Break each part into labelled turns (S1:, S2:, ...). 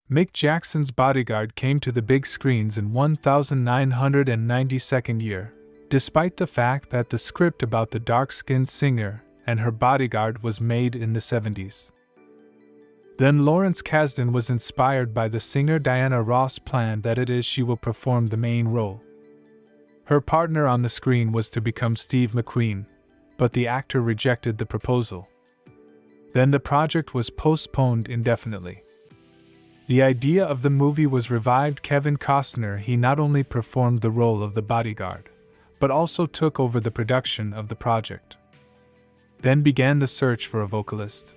S1: Mick Jackson's Bodyguard came to the big screens in 1992nd year, despite the fact that the script about the dark-skinned singer and her bodyguard was made in the 70s. Then Lawrence Kasdan was inspired by the singer Diana Ross' plan that she will perform the main role. Her partner on the screen was to become Steve McQueen, but the actor rejected the proposal. Then the project was postponed indefinitely. The idea of the movie was revived. Kevin Costner, he not only performed the role of the bodyguard, but also took over the production of the project. Then began the search for a vocalist.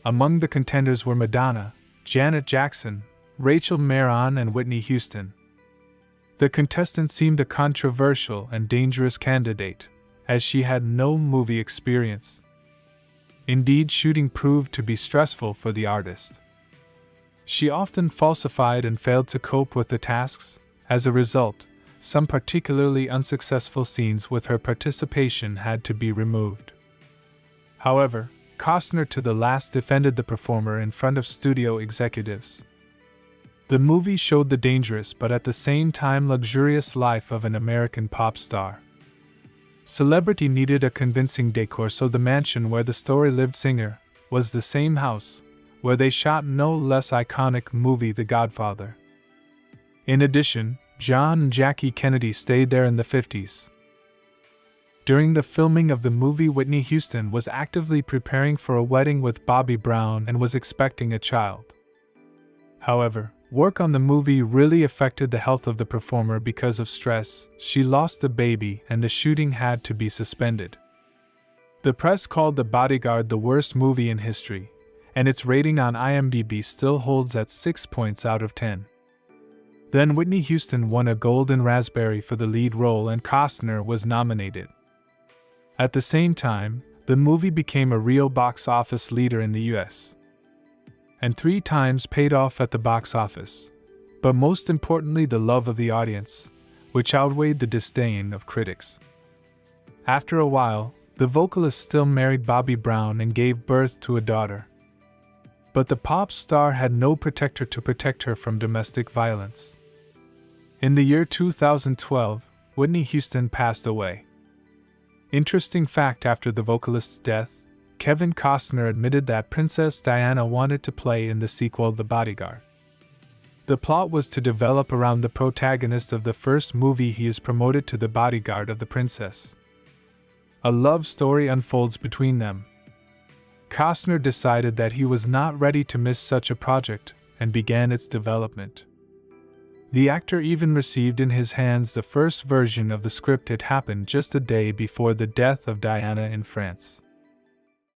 S1: Among the contenders were Madonna, Janet Jackson, Rachel Marron, and Whitney Houston. The contestant seemed a controversial and dangerous candidate, as she had no movie experience. Indeed, shooting proved to be stressful for the artist. She often falsified and failed to cope with the tasks. As a result, some particularly unsuccessful scenes with her participation had to be removed. However, Costner to the last defended the performer in front of studio executives. The movie showed the dangerous but at the same time luxurious life of an American pop star. Celebrity needed a convincing decor, so the mansion where the story-lived singer was the same house where they shot no less iconic movie The Godfather. In addition, John and Jackie Kennedy stayed there in the 50s. During the filming of the movie, Whitney Houston was actively preparing for a wedding with Bobby Brown and was expecting a child. However, work on the movie really affected the health of the performer because of stress. She lost the baby and the shooting had to be suspended. The press called The Bodyguard the worst movie in history, and its rating on IMDb still holds at 6 points out of 10. Then Whitney Houston won a Golden Raspberry for the lead role and Costner was nominated. At the same time, the movie became a real box office leader in the US. And 3 times paid off at the box office. But most importantly, the love of the audience, which outweighed the disdain of critics. After a while, the vocalist still married Bobby Brown and gave birth to a daughter. But the pop star had no protector to protect her from domestic violence. In the year 2012, Whitney Houston passed away. Interesting fact: after the vocalist's death, Kevin Costner admitted that Princess Diana wanted to play in the sequel The Bodyguard. The plot was to develop around the protagonist of the first movie. He is promoted to the bodyguard of the princess. A love story unfolds between them. Costner decided that he was not ready to miss such a project and began its development. The actor even received in his hands the first version of the script. It happened just a day before the death of Diana in France.